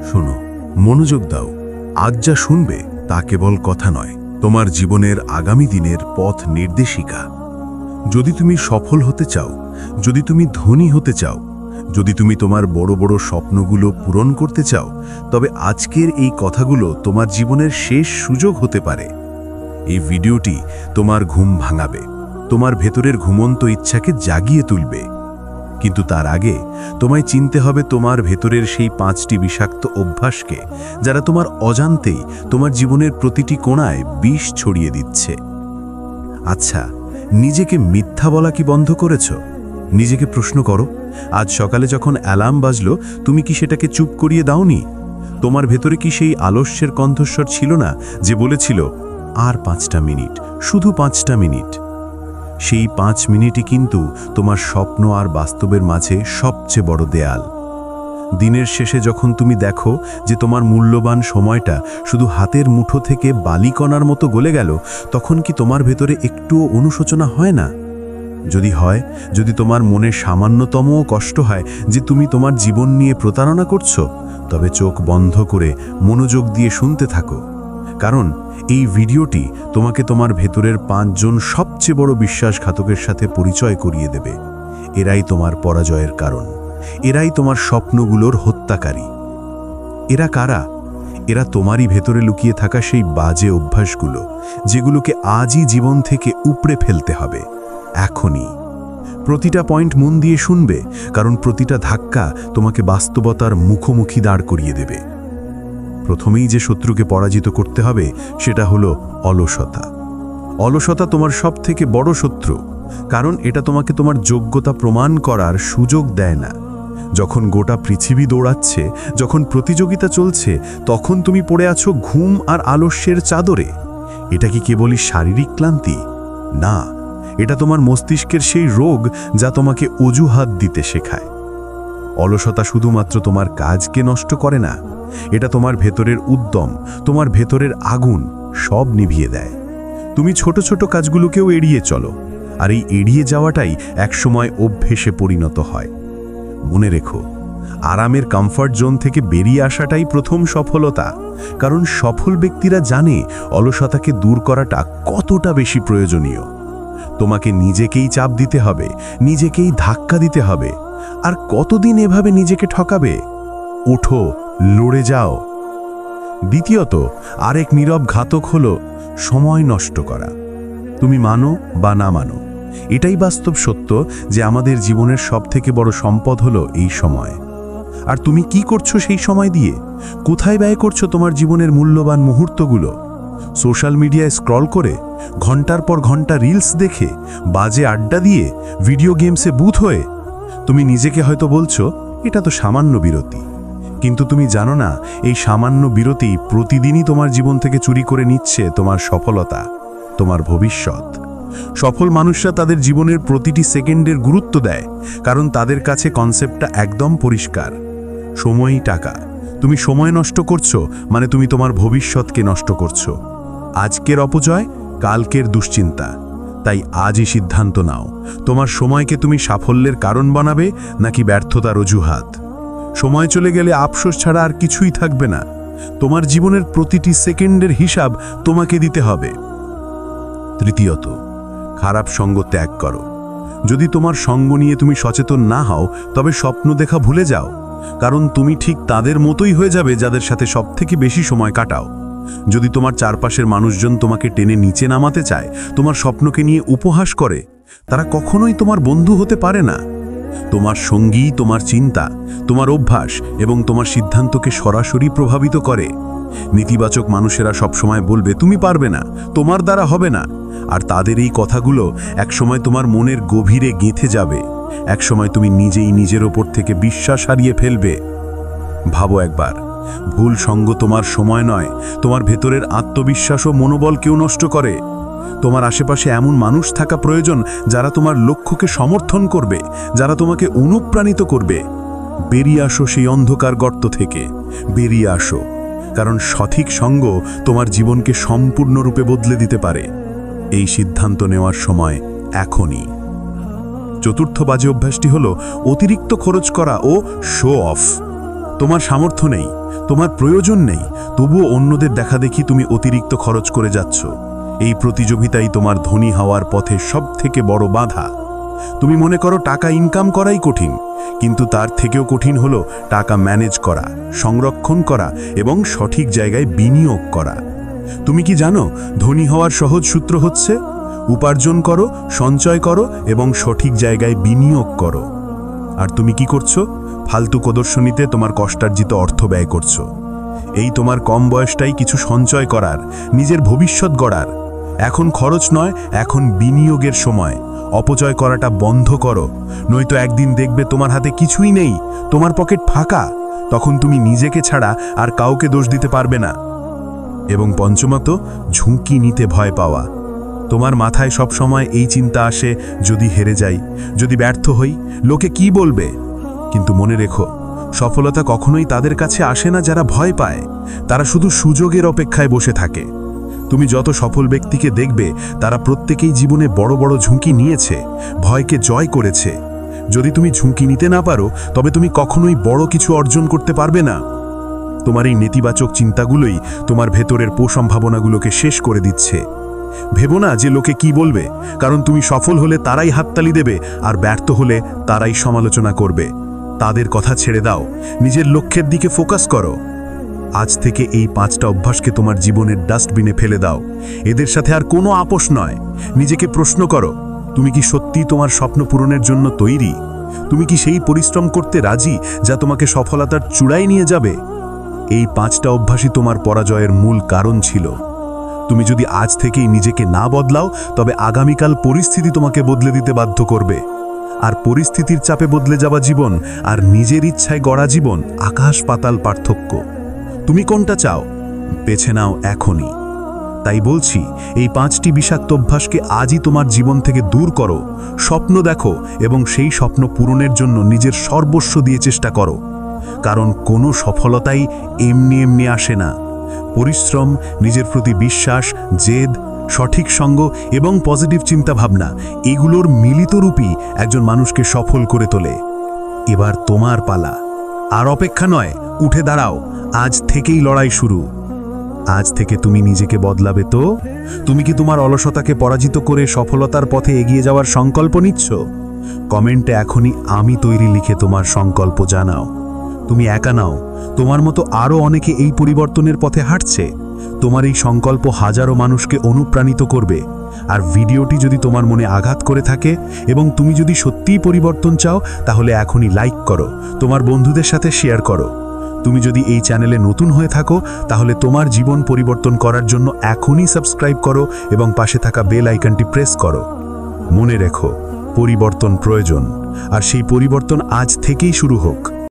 শোনো, মনোযোগ দাও। আজ যা শুনবে তা কেবল কথা নয়, তোমার জীবনের আগামী দিনের পথ নির্দেশিকা। যদি তুমি সফল হতে চাও, যদি তুমি ধনী হতে চাও, যদি তুমি তোমার বড় বড় স্বপ্নগুলো পূরণ করতে চাও, তবে আজকের এই কথাগুলো তোমার জীবনের শেষ সুযোগ হতে পারে। এই ভিডিওটি তোমার ঘুম ভাঙাবে, তোমার ভেতরের ঘুমন্ত ইচ্ছাকে জাগিয়ে তুলবে। কিন্তু তার আগে তোমায় চিনতে হবে তোমার ভেতরের সেই 5টি বিষাক্ত অভ্যাসকে, যারা তোমার অজান্তেই তোমার জীবনের প্রতিটি কোণায় বিষ ছড়িয়ে দিচ্ছে। আচ্ছা, নিজেকে মিথ্যা বলা কি বন্ধ করেছ? নিজেকে প্রশ্ন করো, আজ সকালে যখন অ্যালার্ম বাজলো তুমি কি সেটাকে চুপ করিয়ে দাওনি? তোমার ভেতরে কি সেই আলস্যের কণ্ঠস্বর ছিল না যে বলেছিল, আর 5টা মিনিট, শুধু 5টা মিনিট? সেই 5 মিনিটই কিন্তু তোমার স্বপ্ন আর বাস্তবের মাঝে সবচেয়ে বড় দেয়াল। দিনের শেষে যখন তুমি দেখো যে তোমার মূল্যবান সময়টা শুধু হাতের মুঠো থেকে বালিকণার মতো গলে গেল, তখন কি তোমার ভেতরে একটুও অনুশোচনা হয় না? যদি হয়, যদি তোমার মনে সামান্যতমও কষ্ট হয় যে তুমি তোমার জীবন নিয়ে প্রতারণা করছো, তবে চোখ বন্ধ করে মনোযোগ দিয়ে শুনতে থাকো। কারণ এই ভিডিওটি তোমাকে তোমার ভেতরের 5 জন সবচেয়ে বড় বিশ্বাসঘাতকের সাথে পরিচয় করিয়ে দেবে। এরাই তোমার পরাজয়ের কারণ, এরাই তোমার স্বপ্নগুলোর হত্যাকারী। এরা কারা? এরা তোমারই ভেতরে লুকিয়ে থাকা সেই বাজে অভ্যাসগুলো, যেগুলোকে আজই জীবন থেকে উপড়ে ফেলতে হবে, এখনই। প্রতিটা পয়েন্ট মন দিয়ে শুনবে, কারণ প্রতিটা ধাক্কা তোমাকে বাস্তবতার মুখোমুখি দাঁড় করিয়ে দেবে। প্রথমেই যে শত্রুকে পরাজিত করতে হবে সেটা হলো অলসতা। অলসতা তোমার সবথেকে বড় শত্রু, কারণ এটা তোমাকে তোমার যোগ্যতা প্রমাণ করার সুযোগ দেয় না। যখন গোটা পৃথিবী দৌড়াচ্ছে, যখন প্রতিযোগিতা চলছে, তখন তুমি পড়ে আছো ঘুম আর আলস্যের চাদরে। এটা কি কেবলই শারীরিক ক্লান্তি? না, এটা তোমার মস্তিষ্কের সেই রোগ যা তোমাকে অজুহাত দিতে শেখায়। অলসতা শুধুমাত্র তোমার কাজকে নষ্ট করে না, এটা তোমার ভেতরের উদ্যম, তোমার ভেতরের আগুন সব নিভিয়ে দেয়। তুমি ছোট ছোট কাজগুলোকেও এড়িয়ে চলো, আর এই এড়িয়ে যাওয়াটাই একসময় অভ্যেসে পরিণত হয়। মনে রেখো, আরামের কমফর্ট জোন থেকে বেরিয়ে আসাটাই প্রথম সফলতা। কারণ সফল ব্যক্তিরা জানে অলসতাকে দূর করাটা কতটা বেশি প্রয়োজনীয়। তোমাকে নিজেকেই চাপ দিতে হবে, নিজেকেই ধাক্কা দিতে হবে। আর কতদিন এভাবে নিজেকে ঠকাবে? ওঠো, লড়ে যাও। দ্বিতীয়ত, আরেক নীরব ঘাতক হলো সময় নষ্ট করা। তুমি মানো বা না মানো, এটাই বাস্তব সত্য যে আমাদের জীবনের সবথেকে বড় সম্পদ হলো এই সময়। আর তুমি কি করছো সেই সময় দিয়ে? কোথায় ব্যয় করছো তোমার জীবনের মূল্যবান মুহূর্তগুলো? সোশ্যাল মিডিয়ায় স্ক্রল করে, ঘন্টার পর ঘন্টা রিলস দেখে, বাজে আড্ডা দিয়ে, ভিডিও গেমসে বুথ হয়ে? তুমি নিজেকে হয়তো বলছো এটা তো সামান্য বিরতি, কিন্তু তুমি জানো না এই সামান্য বিরতি প্রতিদিনই তোমার জীবন থেকে চুরি করে নিচ্ছে তোমার সফলতা, তোমার ভবিষ্যৎ। সফল মানুষরা তাদের জীবনের প্রতিটি সেকেন্ডের গুরুত্ব দেয়, কারণ তাদের কাছে কনসেপ্টটা একদম পরিষ্কার। সময়ই টাকা। তুমি সময় নষ্ট করছো মানে তুমি তোমার ভবিষ্যৎকে নষ্ট করছো। আজকের অপচয়, কালকের দুশ্চিন্তা। তাই আজই সিদ্ধান্ত নাও, তোমার সময়কে তুমি সাফল্যের কারণ বানাবে নাকি ব্যর্থতার অজুহাত। সময় চলে গেলে আফসোস ছাড়া আর কিছুই থাকবে না। তোমার জীবনের প্রতিটি সেকেন্ডের হিসাব তোমাকে দিতে হবে। তৃতীয়ত, খারাপ সঙ্গ ত্যাগ করো। যদি তোমার সঙ্গ নিয়ে তুমি সচেতন না হও, তবে স্বপ্ন দেখা ভুলে যাও, কারণ তুমি ঠিক তাদের মতোই হয়ে যাবে যাদের সাথে সবথেকে বেশি সময় কাটাও। যদি তোমার চারপাশের মানুষজন তোমাকে টেনে নিচে নামাতে চায়, তোমার স্বপ্নকে নিয়ে উপহাস করে, তারা কখনোই তোমার বন্ধু হতে পারে না। তোমার সঙ্গী তোমার চিন্তা, তোমার অভ্যাস এবং তোমার সিদ্ধান্তকে সরাসরি প্রভাবিত করে। নেতিবাচক মানুষেরা সবসময় বলবে তুমি পারবে না, তোমার দ্বারা হবে না। আর তাদের এই কথাগুলো একসময় তোমার মনের গভীরে গেঁথে যাবে। একসময় তুমি নিজেই নিজের ওপর থেকে বিশ্বাস হারিয়ে ফেলবে। ভাবো একবার, ভুল সঙ্গ তোমার সময় নয়, তোমার ভেতরের আত্মবিশ্বাস ও মনোবলকেও নষ্ট করে। তোমার আশেপাশে এমন মানুষ থাকা প্রয়োজন যারা তোমার লক্ষ্যকে সমর্থন করবে, যারা তোমাকে অনুপ্রাণিত করবে। বেরিয়ে আসো সেই অন্ধকার গর্ত থেকে, বেরিয়ে আসো, কারণ সঠিক সঙ্গ তোমার জীবনকে সম্পূর্ণরূপে বদলে দিতে পারে। এই সিদ্ধান্ত নেওয়ার সময় এখনই। চতুর্থ বাজে অভ্যাসটি হলো অতিরিক্ত খরচ করা ও শো অফ। তোমার সামর্থ্য নেই, তোমার প্রয়োজন নেই, তবুও অন্যদের দেখাদেখি তুমি অতিরিক্ত খরচ করে যাচ্ছ। এই প্রতিযোগিতাই তোমার ধনী হওয়ার পথে সবথেকে বড় বাধা। তুমি মনে করো টাকা ইনকাম করাই কঠিন, কিন্তু তার থেকেও কঠিন হলো টাকা ম্যানেজ করা, সংরক্ষণ করা এবং সঠিক জায়গায় বিনিয়োগ করা। তুমি কি জানো ধনী হওয়ার সহজ সূত্র হচ্ছে উপার্জন করো, সঞ্চয় করো এবং সঠিক জায়গায় বিনিয়োগ করো। আর তুমি কি করছো? ফালতু প্রদর্শনীতে তোমার কষ্টার্জিত অর্থ ব্যয় করছো। এই তোমার কম বয়সটাই কিছু সঞ্চয় করার, নিজের ভবিষ্যৎ গড়ার। এখন খরচ নয়, এখন বিনিয়োগের সময়। অপচয় করাটা বন্ধ করো, নয়তো একদিন দেখবে তোমার হাতে কিছুই নেই, তোমার পকেট ফাঁকা। তখন তুমি নিজেকে ছাড়া আর কাউকে দোষ দিতে পারবে না। এবং পঞ্চমত, ঝুঁকি নিতে ভয় পাওয়া। তোমার মাথায় সব সময় এই চিন্তা আসে, যদি হেরে যাই, যদি ব্যর্থ হই, লোকে কি বলবে? কিন্তু মনে রেখো, সফলতা কখনোই তাদের কাছে আসে না যারা ভয় পায়। তারা শুধু সুযোগের অপেক্ষায় বসে থাকে। তুমি যত সফল ব্যক্তিকে দেখবে, তারা প্রত্যেকেই জীবনে বড় বড় ঝুঁকি নিয়েছে, ভয়কে জয় করেছে। যদি তুমি ঝুঁকি নিতে না পারো, তবে তুমি কখনোই বড় কিছু অর্জন করতে পারবে না। তোমার এই নেতিবাচক চিন্তাগুলোই তোমার ভেতরের সম্ভাবনাগুলোকে শেষ করে দিচ্ছে। ভেবো না যে লোকে কি বলবে, কারণ তুমি সফল হলে তারাই হাততালি দেবে, আর ব্যর্থ হলে তারাই সমালোচনা করবে। তাদের কথা ছেড়ে দাও, নিজের লক্ষ্যের দিকে ফোকাস করো। আজ থেকে এই 5টা অভ্যাসকে তোমার জীবনের ডাস্টবিনে ফেলে দাও। এদের সাথে আর কোনো আপোষ নয়। নিজেকে প্রশ্ন করো, তুমি কি সত্যি তোমার স্বপ্ন পূরণের জন্য তৈরি? তুমি কি সেই পরিশ্রম করতে রাজি যা তোমাকে সফলতার চূড়ায় নিয়ে যাবে? এই 5টা অভ্যাসই তোমার পরাজয়ের মূল কারণ ছিল। তুমি যদি আজ থেকেই নিজেকে না বদলাও, তবে আগামীকাল পরিস্থিতি তোমাকে বদলে দিতে বাধ্য করবে। আর পরিস্থিতির চাপে বদলে যাওয়া জীবন আর নিজের ইচ্ছায় গড়া জীবন আকাশ পাতাল পার্থক্য। তুমি কোনটা চাও? বেছে নাও এখনই। তাই বলছি, এই 5টি বিষাক্ত অভ্যাসকে আজই তোমার জীবন থেকে দূর করো। স্বপ্ন দেখো এবং সেই স্বপ্ন পূরণের জন্য নিজের সর্বস্ব দিয়ে চেষ্টা করো। কারণ কোনো সফলতাই এমনি এমনি আসে না। পরিশ্রম, নিজের প্রতি বিশ্বাস, জেদ, সঠিক সঙ্গ এবং পজিটিভ চিন্তাভাবনা, এগুলোর মিলিত রূপই একজন মানুষকে সফল করে তোলে। এবার তোমার পালা। আর অপেক্ষা নয়, উঠে দাঁড়াও। আজ থেকেই লড়াই শুরু। আজ থেকে তুমি নিজেকে বদলাবে তো? তুমি কি তোমার অলসতাকে পরাজিত করে সফলতার পথে এগিয়ে যাওয়ার সংকল্প নিচ্ছ? কমেন্টে এখনই আমি তৈরি লিখে তোমার সংকল্প জানাও। তুমি একা নাও, তোমার মতো আরও অনেকে এই পরিবর্তনের পথে হাঁটছে। তোমার এই সংকল্প হাজারো মানুষকে অনুপ্রাণিত করবে। আর ভিডিওটি যদি তোমার মনে আঘাত করে থাকে এবং তুমি যদি সত্যিই পরিবর্তন চাও, তাহলে এখনই লাইক করো, তোমার বন্ধুদের সাথে শেয়ার করো। তুমি যদি এই চ্যানেলে নতুন হয়ে থাকো, তাহলে তোমার জীবন পরিবর্তন করার জন্য এখনই সাবস্ক্রাইব করো এবং পাশে থাকা বেল আইকনটি প্রেস করো। মনে রেখো, পরিবর্তন প্রয়োজন, আর সেই পরিবর্তন আজ থেকেই শুরু হোক।